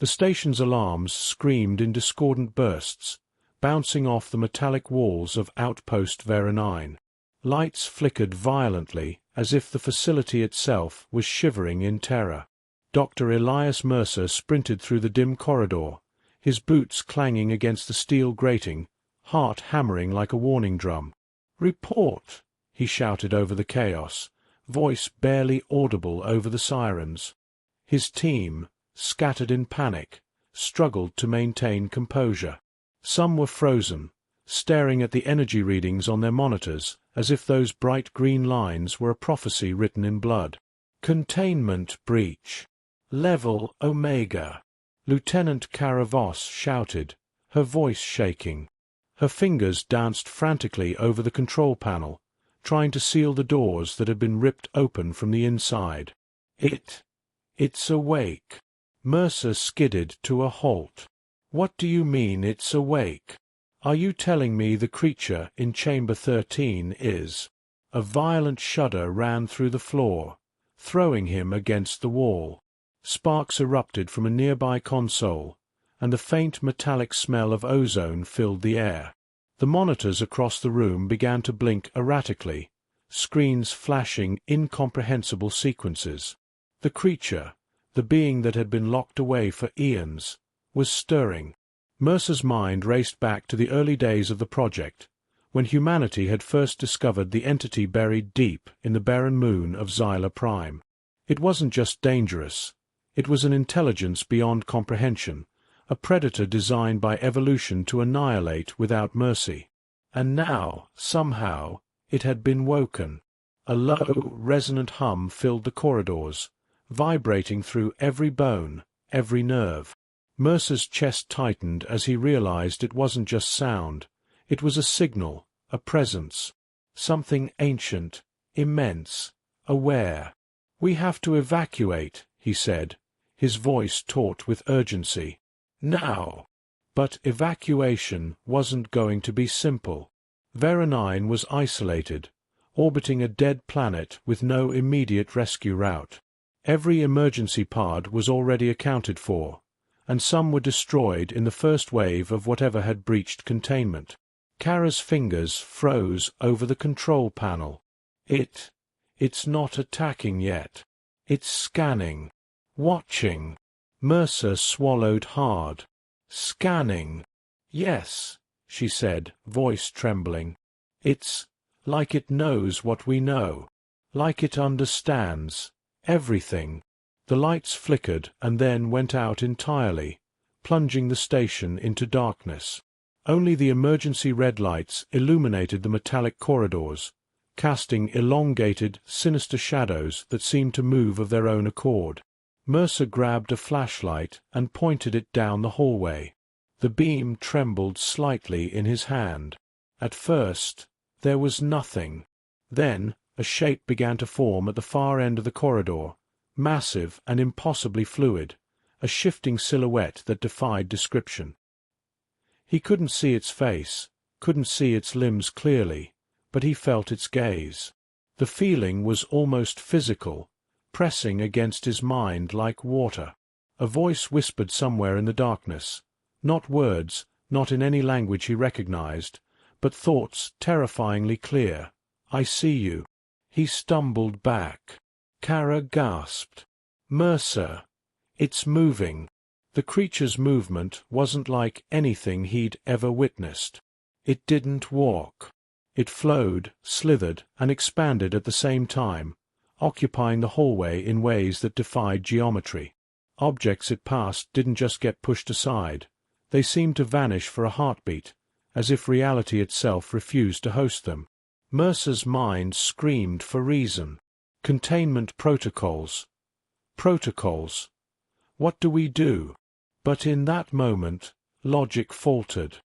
The station's alarms screamed in discordant bursts, bouncing off the metallic walls of Outpost Vera 9. Lights flickered violently, as if the facility itself was shivering in terror. Dr. Elias Mercer sprinted through the dim corridor, his boots clanging against the steel grating, heart hammering like a warning drum. "Report!" he shouted over the chaos, voice barely audible over the sirens. His team, scattered in panic, struggled to maintain composure. Some were frozen, staring at the energy readings on their monitors as if those bright green lines were a prophecy written in blood. "Containment breach. Level Omega." Lieutenant Caravos shouted, her voice shaking. Her fingers danced frantically over the control panel, trying to seal the doors that had been ripped open from the inside. It's awake." Mercer skidded to a halt. "What do you mean it's awake? Are you telling me the creature in Chamber 13 is?" A violent shudder ran through the floor, throwing him against the wall. Sparks erupted from a nearby console, and the faint metallic smell of ozone filled the air. The monitors across the room began to blink erratically, screens flashing incomprehensible sequences. The creature, the being that had been locked away for eons, was stirring. Mercer's mind raced back to the early days of the project, when humanity had first discovered the entity buried deep in the barren moon of Xyla Prime. It wasn't just dangerous. It was an intelligence beyond comprehension, a predator designed by evolution to annihilate without mercy. And now, somehow, it had been woken. A low, resonant hum filled the corridors, vibrating through every bone, every nerve. Mercer's chest tightened as he realized it wasn't just sound. It was a signal, a presence. Something ancient, immense, aware. "We have to evacuate," he said, his voice taut with urgency. "Now!" But evacuation wasn't going to be simple. Vera 9 was isolated, orbiting a dead planet with no immediate rescue route. Every emergency pod was already accounted for, and some were destroyed in the first wave of whatever had breached containment. Kara's fingers froze over the control panel. It's not attacking yet. It's scanning. Watching. Mercer swallowed hard. "Scanning." "Yes," she said, voice trembling. "It's like it knows what we know. Like it understands. Everything." The lights flickered and then went out entirely, plunging the station into darkness. Only the emergency red lights illuminated the metallic corridors, casting elongated, sinister shadows that seemed to move of their own accord. Mercer grabbed a flashlight and pointed it down the hallway. The beam trembled slightly in his hand. At first, there was nothing. Then, a shape began to form at the far end of the corridor, massive and impossibly fluid, a shifting silhouette that defied description. He couldn't see its face, couldn't see its limbs clearly, but he felt its gaze. The feeling was almost physical, pressing against his mind like water. A voice whispered somewhere in the darkness, not words, not in any language he recognized, but thoughts terrifyingly clear. "I see you." He stumbled back. Kara gasped. "Mercer! It's moving." The creature's movement wasn't like anything he'd ever witnessed. It didn't walk. It flowed, slithered, and expanded at the same time, occupying the hallway in ways that defied geometry. Objects it passed didn't just get pushed aside. They seemed to vanish for a heartbeat, as if reality itself refused to host them. Mercer's mind screamed for reason. Containment protocols. Protocols. What do we do? But in that moment, logic faltered.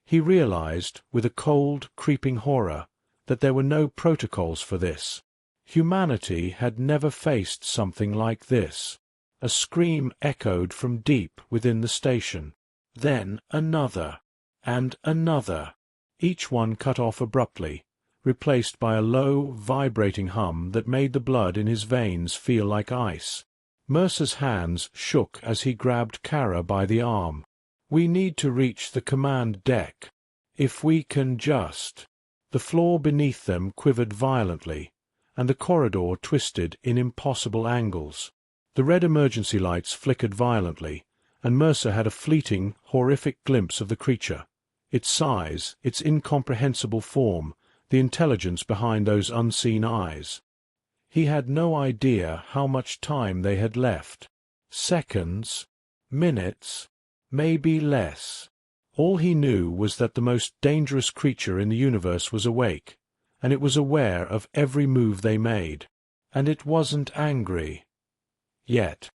He realized, with a cold, creeping horror, that there were no protocols for this. Humanity had never faced something like this. A scream echoed from deep within the station. Then another, and another, each one cut off abruptly, replaced by a low, vibrating hum that made the blood in his veins feel like ice. Mercer's hands shook as he grabbed Kara by the arm. "We need to reach the command deck. If we can just—" The floor beneath them quivered violently, and the corridor twisted in impossible angles. The red emergency lights flickered violently, and Mercer had a fleeting, horrific glimpse of the creature. Its size, its incomprehensible form, the intelligence behind those unseen eyes. He had no idea how much time they had left. Seconds, minutes, maybe less. All he knew was that the most dangerous creature in the universe was awake, and it was aware of every move they made. And it wasn't angry. Yet.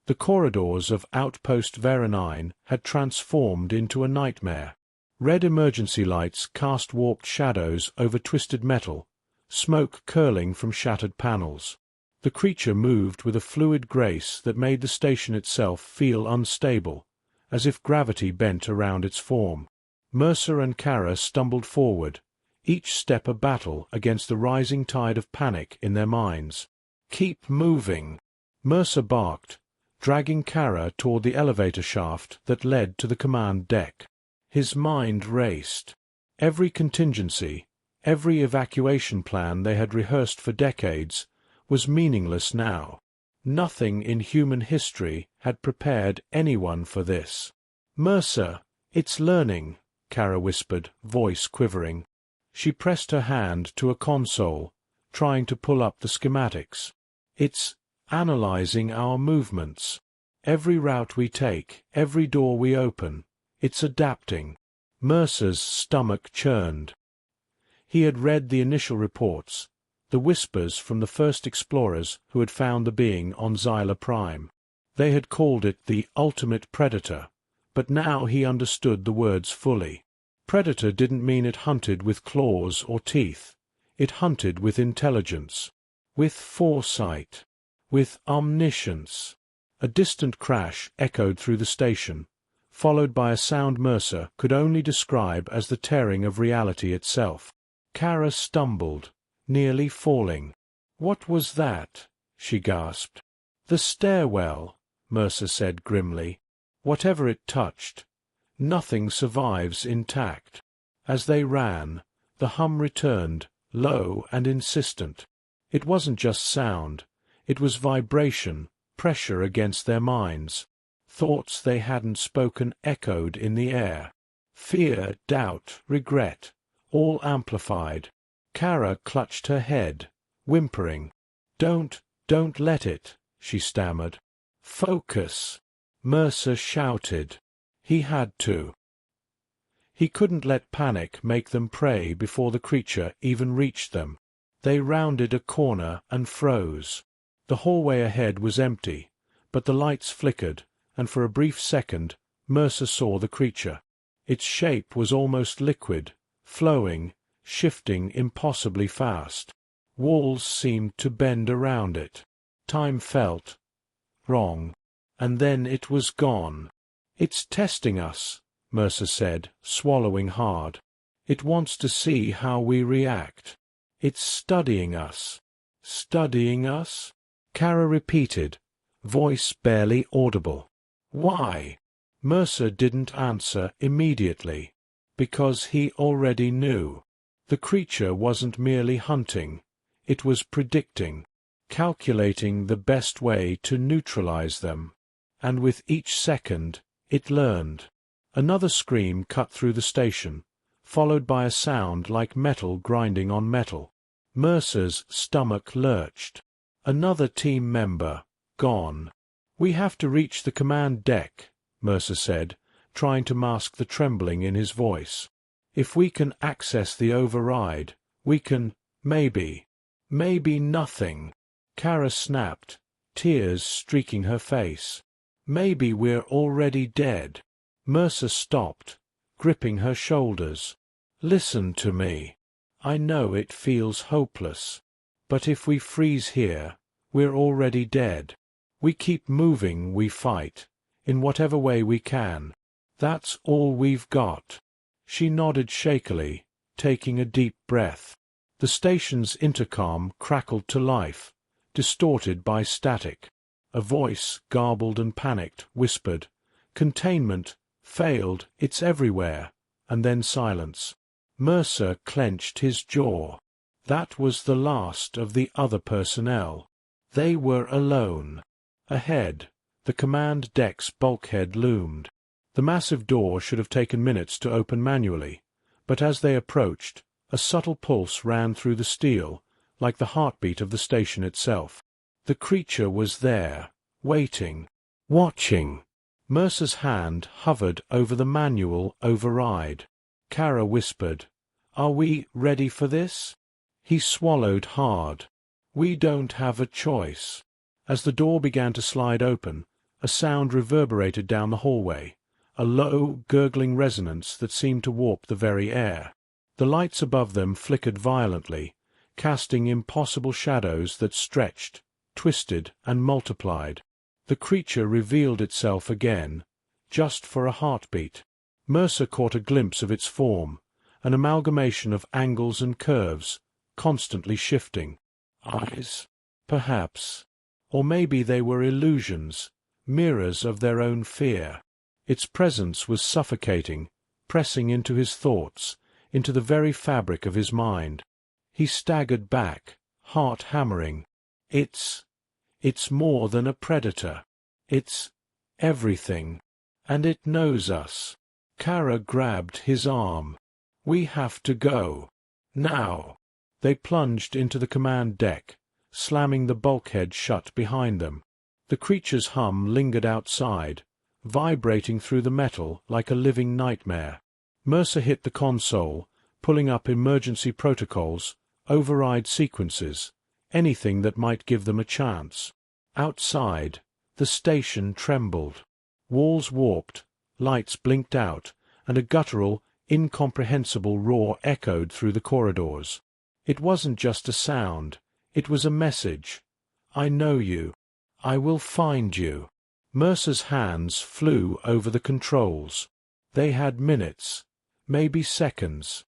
The corridors of Outpost Vera 9 had transformed into a nightmare. Red emergency lights cast warped shadows over twisted metal, smoke curling from shattered panels. The creature moved with a fluid grace that made the station itself feel unstable, as if gravity bent around its form. Mercer and Kara stumbled forward, each step a battle against the rising tide of panic in their minds. "Keep moving," Mercer barked, dragging Kara toward the elevator shaft that led to the command deck. His mind raced. Every contingency, every evacuation plan they had rehearsed for decades, was meaningless now. Nothing in human history had prepared anyone for this. "Mercer, it's learning," Kara whispered, voice quivering. She pressed her hand to a console, trying to pull up the schematics. "It's analyzing our movements. Every route we take, every door we open, it's adapting." Mercer's stomach churned. He had read the initial reports, the whispers from the first explorers who had found the being on Xyla Prime. They had called it the ultimate predator, but now he understood the words fully. Predator didn't mean it hunted with claws or teeth. It hunted with intelligence, with foresight, with omniscience. A distant crash echoed through the station, followed by a sound Mercer could only describe as the tearing of reality itself. Kara stumbled, nearly falling. "What was that?" she gasped. "The stairwell," Mercer said grimly. "Whatever it touched, nothing survives intact." As they ran, the hum returned, low and insistent. It wasn't just sound, it was vibration, pressure against their minds. Thoughts they hadn't spoken echoed in the air. Fear, doubt, regret, all amplified. Kara clutched her head, whimpering. Don't let it," she stammered. "Focus," Mercer shouted. He had to. He couldn't let panic make them pray before the creature even reached them. They rounded a corner and froze. The hallway ahead was empty, but the lights flickered, and for a brief second Mercer saw the creature. Its shape was almost liquid, flowing, shifting impossibly fast. Walls seemed to bend around it. Time felt wrong, and then it was gone. "It's testing us," Mercer said, swallowing hard. "It wants to see how we react. It's studying us." "Studying us?" Kara repeated, voice barely audible. "Why?" Mercer didn't answer immediately. Because he already knew. The creature wasn't merely hunting, it was predicting, calculating the best way to neutralize them. And with each second, it learned. Another scream cut through the station, followed by a sound like metal grinding on metal. Mercer's stomach lurched. Another team member, gone. "We have to reach the command deck," Mercer said, trying to mask the trembling in his voice. "If we can access the override, we can, maybe nothing." Kara snapped, tears streaking her face. "Maybe we're already dead." Mercer stopped, gripping her shoulders. "Listen to me. I know it feels hopeless. But if we freeze here, we're already dead. We keep moving, we fight, in whatever way we can. That's all we've got." She nodded shakily, taking a deep breath. The station's intercom crackled to life, distorted by static. A voice, garbled and panicked, whispered, "Containment! Failed! It's everywhere!" And then silence. Mercer clenched his jaw. That was the last of the other personnel. They were alone. Ahead, the command deck's bulkhead loomed. The massive door should have taken minutes to open manually, but as they approached, a subtle pulse ran through the steel, like the heartbeat of the station itself. The creature was there, waiting, watching. Mercer's hand hovered over the manual override. Kara whispered, "Are we ready for this?" He swallowed hard. "We don't have a choice." As the door began to slide open, a sound reverberated down the hallway, a low, gurgling resonance that seemed to warp the very air. The lights above them flickered violently, casting impossible shadows that stretched, twisted, and multiplied. The creature revealed itself again, just for a heartbeat. Mercer caught a glimpse of its form, an amalgamation of angles and curves, constantly shifting. Eyes? Perhaps. Or maybe they were illusions, mirrors of their own fear. Its presence was suffocating, pressing into his thoughts, into the very fabric of his mind. He staggered back, heart hammering. It's more than a predator. It's everything. And it knows us. Kara grabbed his arm. "We have to go. Now." They plunged into the command deck, slamming the bulkhead shut behind them. The creature's hum lingered outside, vibrating through the metal like a living nightmare. Mercer hit the console, pulling up emergency protocols, override sequences, anything that might give them a chance. Outside, the station trembled. Walls warped, lights blinked out, and a guttural, incomprehensible roar echoed through the corridors. It wasn't just a sound, it was a message. "I know you. I will find you." Mercer's hands flew over the controls. They had minutes, maybe seconds.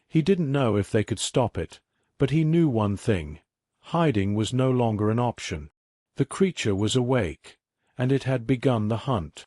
He didn't know if they could stop it, but he knew one thing. Hiding was no longer an option. The creature was awake, and it had begun the hunt.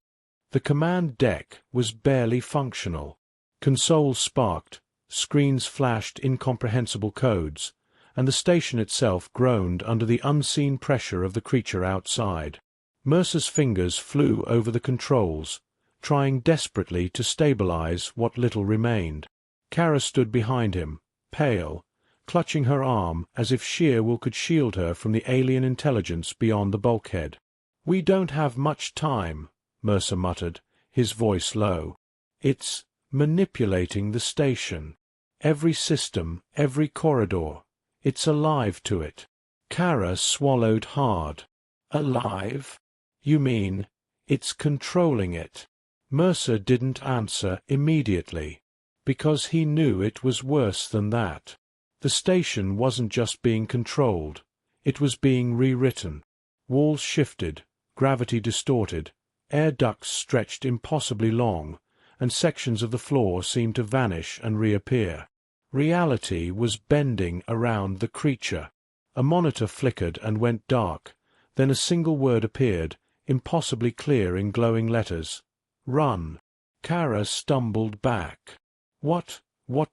The command deck was barely functional. Consoles sparked, screens flashed incomprehensible codes, and the station itself groaned under the unseen pressure of the creature outside. Mercer's fingers flew over the controls, trying desperately to stabilize what little remained. Kara stood behind him, pale, clutching her arm as if sheer will could shield her from the alien intelligence beyond the bulkhead. "We don't have much time," Mercer muttered, his voice low. "It's manipulating the station. Every system, every corridor. It's alive to it." Kara swallowed hard. "Alive? You mean it's controlling it?" Mercer didn't answer immediately, because he knew it was worse than that. The station wasn't just being controlled, it was being rewritten. Walls shifted, gravity distorted, air ducts stretched impossibly long, and sections of the floor seemed to vanish and reappear. Reality was bending around the creature. A monitor flickered and went dark, then a single word appeared, impossibly clear in glowing letters. "Run." Kara stumbled back. What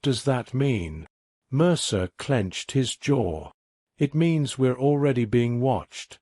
does that mean?" Mercer clenched his jaw. "It means we're already being watched.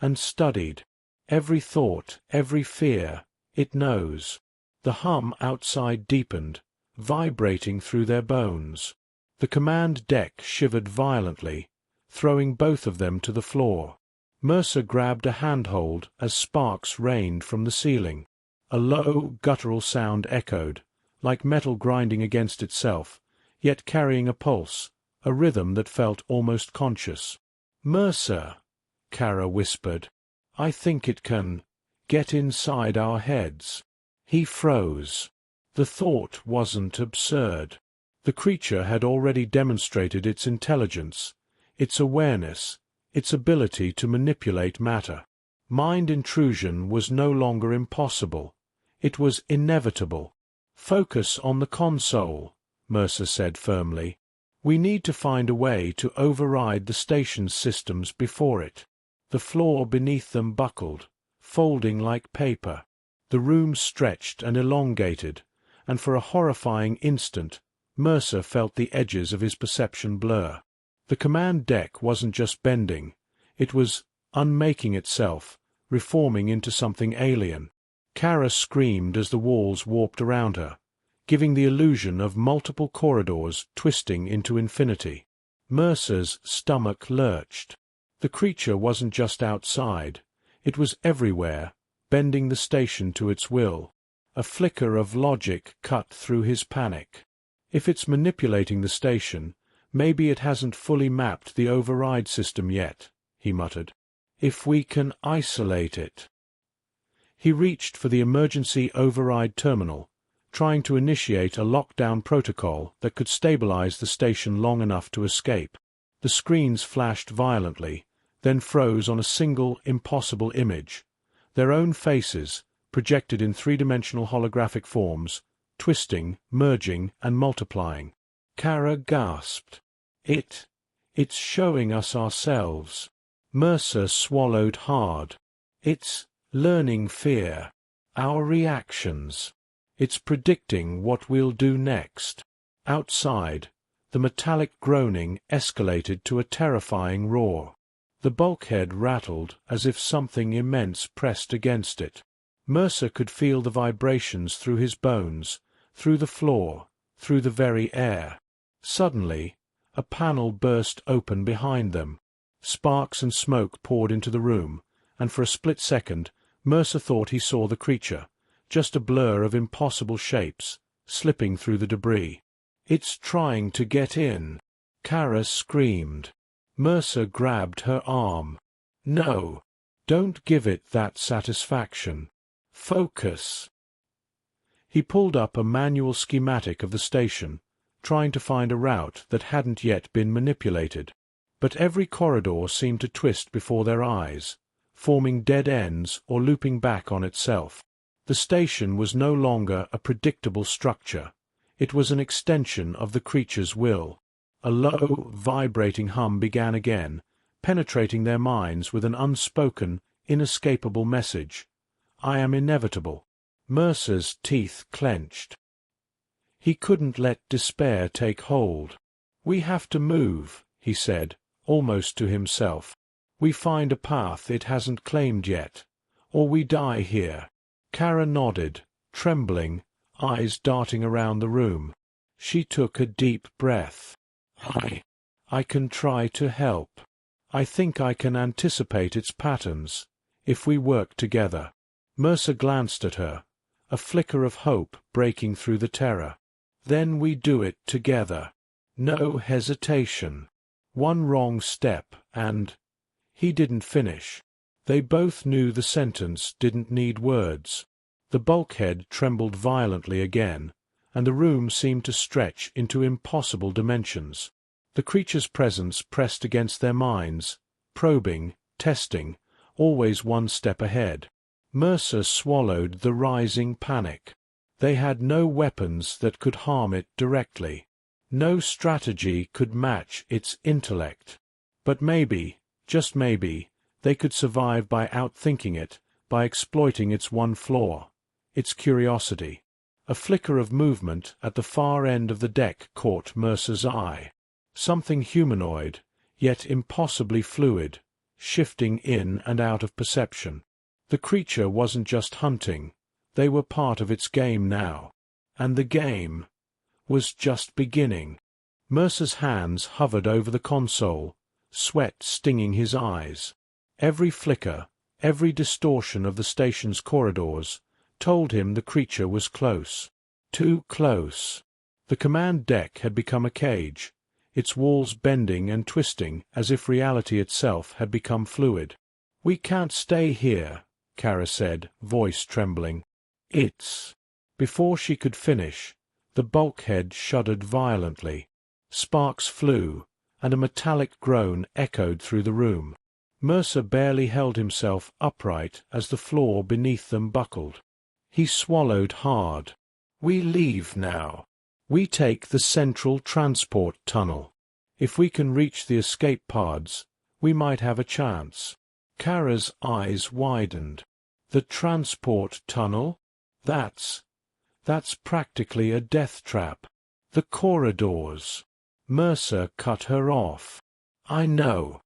And studied. Every thought, every fear, it knows." The hum outside deepened, vibrating through their bones. The command deck shivered violently, throwing both of them to the floor. Mercer grabbed a handhold as sparks rained from the ceiling. A low, guttural sound echoed, like metal grinding against itself, yet carrying a pulse, a rhythm that felt almost conscious. "Mercer," Kara whispered, "I think it can get inside our heads." He froze. The thought wasn't absurd. The creature had already demonstrated its intelligence, its awareness, its ability to manipulate matter. Mind intrusion was no longer impossible. It was inevitable. "Focus on the console," Mercer said firmly. "We need to find a way to override the station's systems before it." The floor beneath them buckled, folding like paper. The room stretched and elongated, and for a horrifying instant, Mercer felt the edges of his perception blur. The command deck wasn't just bending, it was unmaking itself, reforming into something alien. Kara screamed as the walls warped around her, giving the illusion of multiple corridors twisting into infinity. Mercer's stomach lurched. The creature wasn't just outside, it was everywhere, bending the station to its will. A flicker of logic cut through his panic. If it's manipulating the station, maybe it hasn't fully mapped the override system yet, he muttered. If we can isolate it. He reached for the emergency override terminal, trying to initiate a lockdown protocol that could stabilize the station long enough to escape. The screens flashed violently, then froze on a single, impossible image. Their own faces, projected in three-dimensional holographic forms, twisting, merging, and multiplying. Kara gasped. It's showing us ourselves. Mercer swallowed hard. It's learning fear. Our reactions. It's predicting what we'll do next. Outside, the metallic groaning escalated to a terrifying roar. The bulkhead rattled as if something immense pressed against it. Mercer could feel the vibrations through his bones, through the floor, through the very air. Suddenly, a panel burst open behind them. Sparks and smoke poured into the room, and for a split second, Mercer thought he saw the creature, just a blur of impossible shapes, slipping through the debris. It's trying to get in. Kara screamed. Mercer grabbed her arm. No, don't give it that satisfaction. Focus. He pulled up a manual schematic of the station, trying to find a route that hadn't yet been manipulated. But every corridor seemed to twist before their eyes, forming dead ends or looping back on itself. The station was no longer a predictable structure. It was an extension of the creature's will. A low, vibrating hum began again, penetrating their minds with an unspoken, inescapable message. I am inevitable. Mercer's teeth clenched. He couldn't let despair take hold. We have to move, he said, almost to himself. We find a path it hasn't claimed yet, or we die here. Kara nodded, trembling, eyes darting around the room. She took a deep breath. I can try to help. I think I can anticipate its patterns, if we work together. Mercer glanced at her, a flicker of hope breaking through the terror. Then we do it together. No hesitation. One wrong step and... He didn't finish. They both knew the sentence didn't need words. The bulkhead trembled violently again, and the room seemed to stretch into impossible dimensions. The creature's presence pressed against their minds, probing, testing, always one step ahead. Mercer swallowed the rising panic. They had no weapons that could harm it directly. No strategy could match its intellect. But maybe, just maybe, they could survive by outthinking it, by exploiting its one flaw, its curiosity. A flicker of movement at the far end of the deck caught Mercer's eye. Something humanoid, yet impossibly fluid, shifting in and out of perception. The creature wasn't just hunting, they were part of its game now. And the game was just beginning. Mercer's hands hovered over the console, sweat stinging his eyes. Every flicker, every distortion of the station's corridors, told him the creature was close. Too close. The command deck had become a cage, its walls bending and twisting as if reality itself had become fluid. "We can't stay here," Kara said, voice trembling. "It's..." Before she could finish, the bulkhead shuddered violently. Sparks flew, and a metallic groan echoed through the room. Mercer barely held himself upright as the floor beneath them buckled. He swallowed hard. "We leave now. We take the central transport tunnel. If we can reach the escape pods, we might have a chance." Kara's eyes widened. The transport tunnel? That's practically a death trap. The corridors. Mercer cut her off. I know.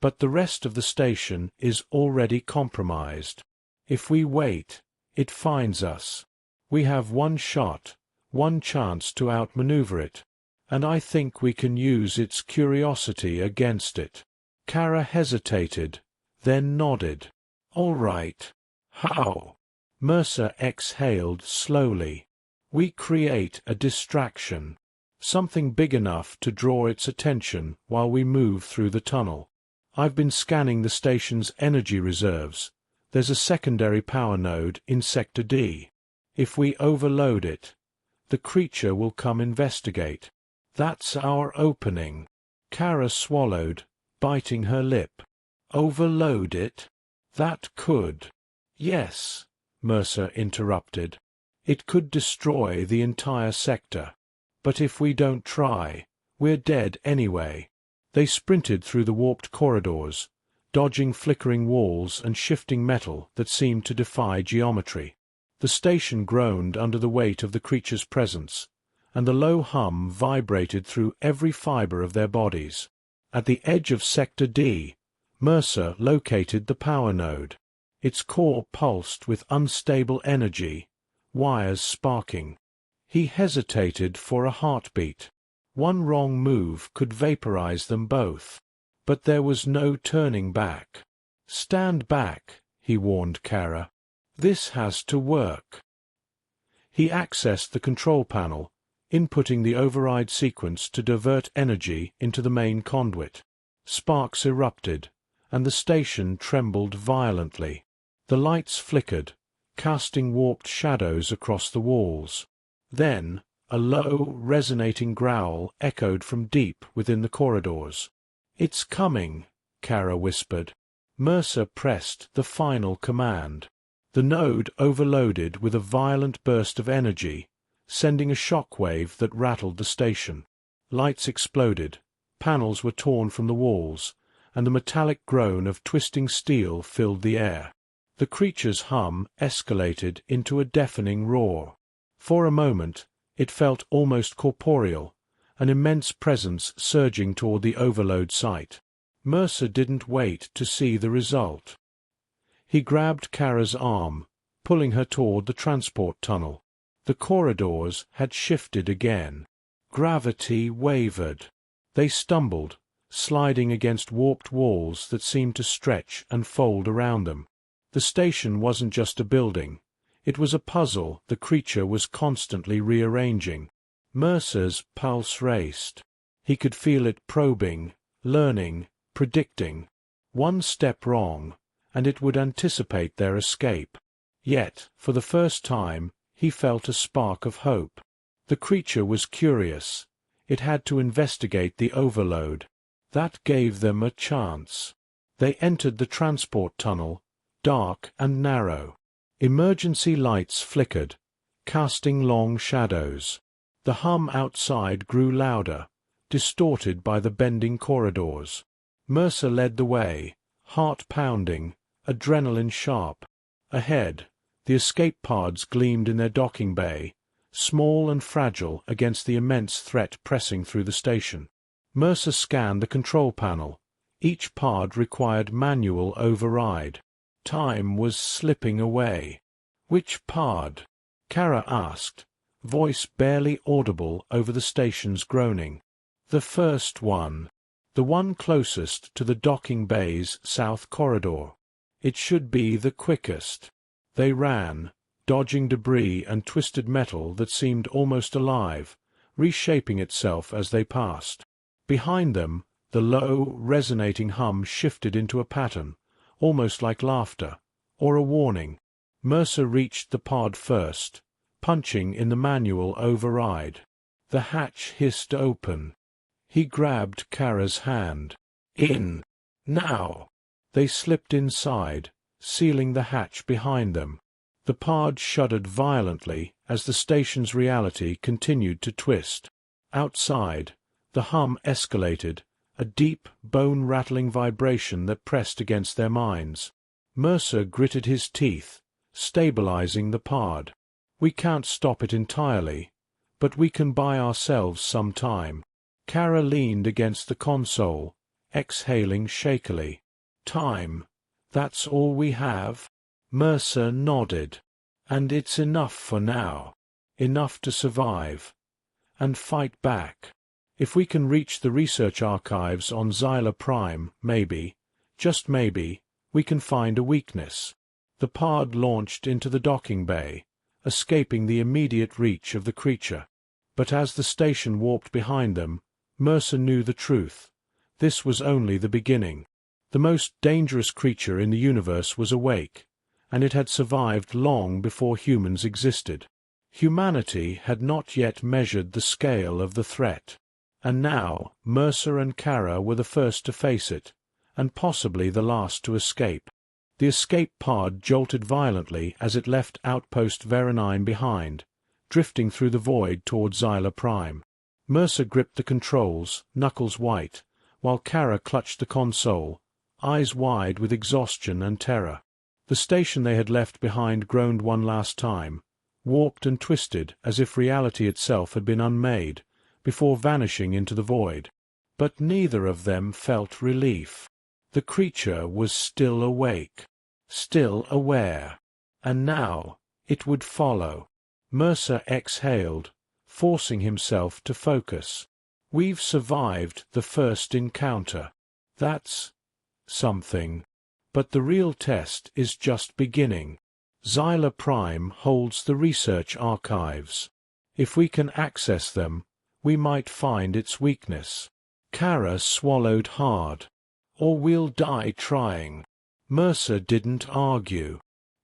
But the rest of the station is already compromised. If we wait, it finds us. We have one shot, one chance to outmaneuver it, and I think we can use its curiosity against it. Kara hesitated, then nodded. All right. How? Mercer exhaled slowly. We create a distraction. Something big enough to draw its attention while we move through the tunnel. I've been scanning the station's energy reserves. There's a secondary power node in Sector D. If we overload it, the creature will come investigate. That's our opening. Kara swallowed, biting her lip. Overload it? That could. Yes, Mercer interrupted. It could destroy the entire sector. But if we don't try, we're dead anyway. They sprinted through the warped corridors, dodging flickering walls and shifting metal that seemed to defy geometry. The station groaned under the weight of the creature's presence, and the low hum vibrated through every fiber of their bodies. At the edge of Sector D, Mercer located the power node. Its core pulsed with unstable energy, wires sparking. He hesitated for a heartbeat. One wrong move could vaporize them both. But there was no turning back. Stand back, he warned Kara. This has to work. He accessed the control panel, inputting the override sequence to divert energy into the main conduit. Sparks erupted, and the station trembled violently. The lights flickered, casting warped shadows across the walls. Then, a low, resonating growl echoed from deep within the corridors. It's coming, Kara whispered. Mercer pressed the final command. The node overloaded with a violent burst of energy, sending a shock wave that rattled the station. Lights exploded, panels were torn from the walls, and the metallic groan of twisting steel filled the air. The creature's hum escalated into a deafening roar. For a moment, it felt almost corporeal, an immense presence surging toward the overload site. Mercer didn't wait to see the result. He grabbed Kara's arm, pulling her toward the transport tunnel. The corridors had shifted again. Gravity wavered. They stumbled, sliding against warped walls that seemed to stretch and fold around them. The station wasn't just a building. It was a puzzle the creature was constantly rearranging. Mercer's pulse raced. He could feel it probing, learning, predicting. One step wrong, and it would anticipate their escape. Yet, for the first time, he felt a spark of hope. The creature was curious. It had to investigate the overload. That gave them a chance. They entered the transport tunnel, dark and narrow. Emergency lights flickered, casting long shadows. The hum outside grew louder, distorted by the bending corridors. Mercer led the way, heart pounding, adrenaline sharp. Ahead, the escape pods gleamed in their docking bay, small and fragile against the immense threat pressing through the station. Mercer scanned the control panel. Each pod required manual override. Time was slipping away. Which pod? Kara asked, voice barely audible over the station's groaning. The first one. The one closest to the docking bay's south corridor. It should be the quickest. They ran, dodging debris and twisted metal that seemed almost alive, reshaping itself as they passed. Behind them, the low, resonating hum shifted into a pattern, almost like laughter, or a warning. Mercer reached the pod first, punching in the manual override. The hatch hissed open. He grabbed Kara's hand. In! Now! They slipped inside, sealing the hatch behind them. The pod shuddered violently as the station's reality continued to twist. Outside, the hum escalated a deep, bone-rattling vibration that pressed against their minds. Mercer gritted his teeth, stabilizing the pod. "We can't stop it entirely, but we can buy ourselves some time." Kara leaned against the console, exhaling shakily. "Time? That's all we have?" Mercer nodded. "And it's enough for now. Enough to survive. And fight back. If we can reach the research archives on Xyla Prime, maybe, just maybe, we can find a weakness." The pod launched into the docking bay, escaping the immediate reach of the creature. But as the station warped behind them, Mercer knew the truth. This was only the beginning. The most dangerous creature in the universe was awake, and it had survived long before humans existed. Humanity had not yet measured the scale of the threat. And now Mercer and Kara were the first to face it, and possibly the last to escape. The escape pod jolted violently as it left Outpost Veronine behind, drifting through the void toward Xyla Prime. Mercer gripped the controls, knuckles white, while Kara clutched the console, eyes wide with exhaustion and terror. The station they had left behind groaned one last time, warped and twisted as if reality itself had been unmade, before vanishing into the void. But neither of them felt relief. The creature was still awake, still aware, and now it would follow. Mercer exhaled, forcing himself to focus. "We've survived the first encounter. That's something. But the real test is just beginning. Xyla Prime holds the research archives. If we can access them, we might find its weakness." Kara swallowed hard. "Or we'll die trying." Mercer didn't argue.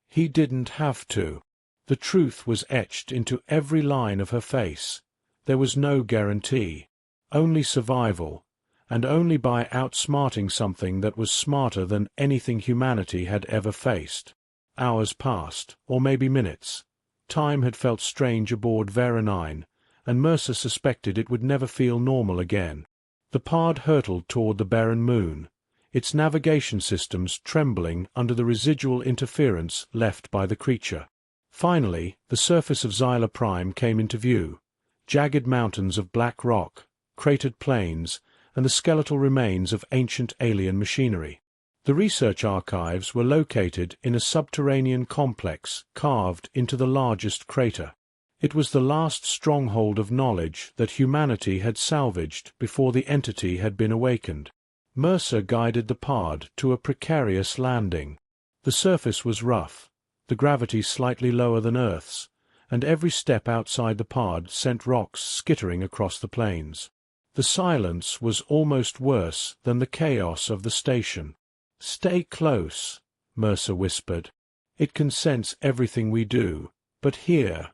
He didn't have to. The truth was etched into every line of her face. There was no guarantee. Only survival, and only by outsmarting something that was smarter than anything humanity had ever faced. Hours passed, or maybe minutes. Time had felt strange aboard Veronine, and Mercer suspected it would never feel normal again. The pod hurtled toward the barren moon, its navigation systems trembling under the residual interference left by the creature. Finally, the surface of Xyla Prime came into view, jagged mountains of black rock, cratered plains, and the skeletal remains of ancient alien machinery. The research archives were located in a subterranean complex carved into the largest crater. It was the last stronghold of knowledge that humanity had salvaged before the entity had been awakened. Mercer guided the pod to a precarious landing. The surface was rough, the gravity slightly lower than Earth's, and every step outside the pod sent rocks skittering across the plains. The silence was almost worse than the chaos of the station. "Stay close," Mercer whispered. "It can sense everything we do, but here,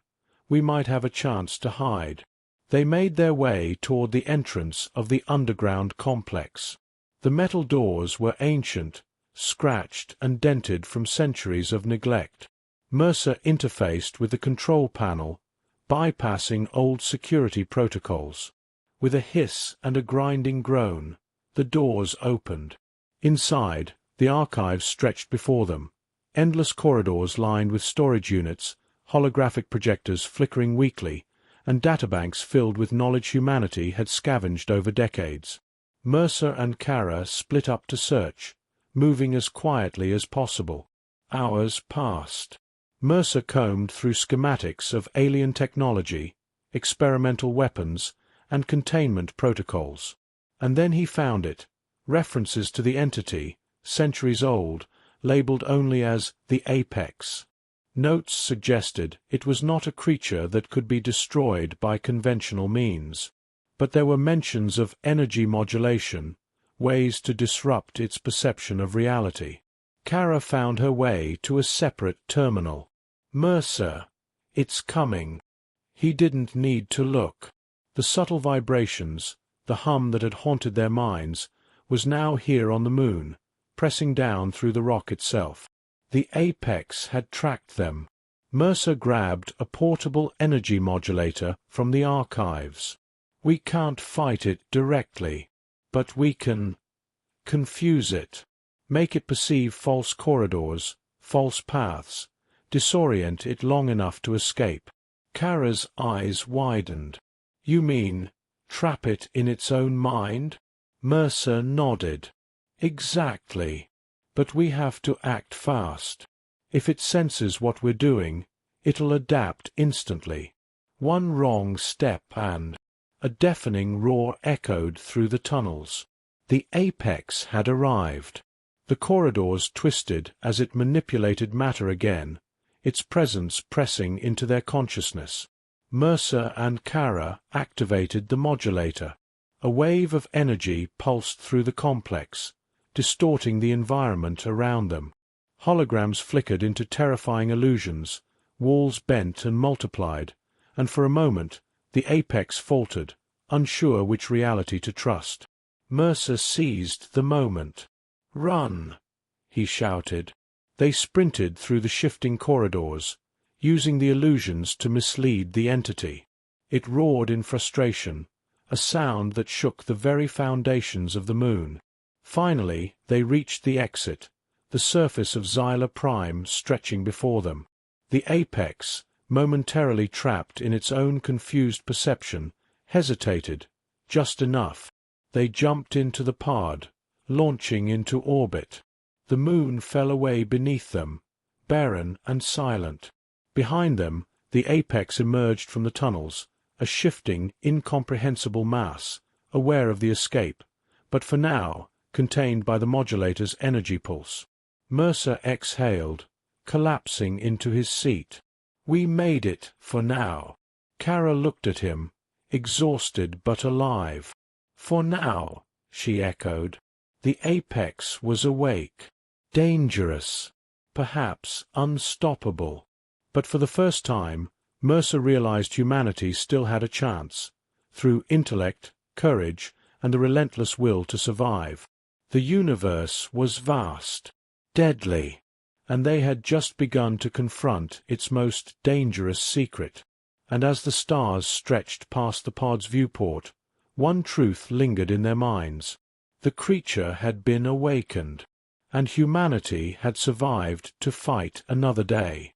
we might have a chance to hide." They made their way toward the entrance of the underground complex. The metal doors were ancient, scratched and dented from centuries of neglect. Mercer interfaced with the control panel, bypassing old security protocols. With a hiss and a grinding groan, the doors opened. Inside, the archives stretched before them, endless corridors lined with storage units, holographic projectors flickering weakly, and databanks filled with knowledge humanity had scavenged over decades. Mercer and Kara split up to search, moving as quietly as possible. Hours passed. Mercer combed through schematics of alien technology, experimental weapons, and containment protocols. And then he found it, references to the entity, centuries old, labeled only as the Apex. Notes suggested it was not a creature that could be destroyed by conventional means. But there were mentions of energy modulation, ways to disrupt its perception of reality. Kara found her way to a separate terminal. "Mercer, it's coming." He didn't need to look. The subtle vibrations, the hum that had haunted their minds, was now here on the moon, pressing down through the rock itself. The Apex had tracked them. Mercer grabbed a portable energy modulator from the archives. "We can't fight it directly," But we can confuse it, make it perceive false corridors, false paths, disorient it long enough to escape. Kara's eyes widened. You mean, trap it in its own mind? Mercer nodded. Exactly. But we have to act fast. If it senses what we're doing, it'll adapt instantly. One wrong step and a deafening roar echoed through the tunnels. The apex had arrived. The corridors twisted as it manipulated matter again, its presence pressing into their consciousness. Mercer and Kara activated the modulator. A wave of energy pulsed through the complex, distorting the environment around them. Holograms flickered into terrifying illusions, walls bent and multiplied, and for a moment the apex faltered, unsure which reality to trust. Mercer seized the moment. "Run!" he shouted. They sprinted through the shifting corridors, using the illusions to mislead the entity. It roared in frustration, a sound that shook the very foundations of the moon. Finally they reached the exit, the surface of Xyla Prime stretching before them. The apex, momentarily trapped in its own confused perception, hesitated, just enough. They jumped into the pod, launching into orbit. The moon fell away beneath them, barren and silent. Behind them, the apex emerged from the tunnels, a shifting, incomprehensible mass, aware of the escape, but for now contained by the modulator's energy pulse. Mercer exhaled, collapsing into his seat. "We made it, for now." Kara looked at him, exhausted but alive. "For now," she echoed. The apex was awake. Dangerous. Perhaps unstoppable. But for the first time, Mercer realized humanity still had a chance, through intellect, courage, and the relentless will to survive. The universe was vast, deadly, and they had just begun to confront its most dangerous secret. And as the stars stretched past the pod's viewport, one truth lingered in their minds. The creature had been awakened, and humanity had survived to fight another day.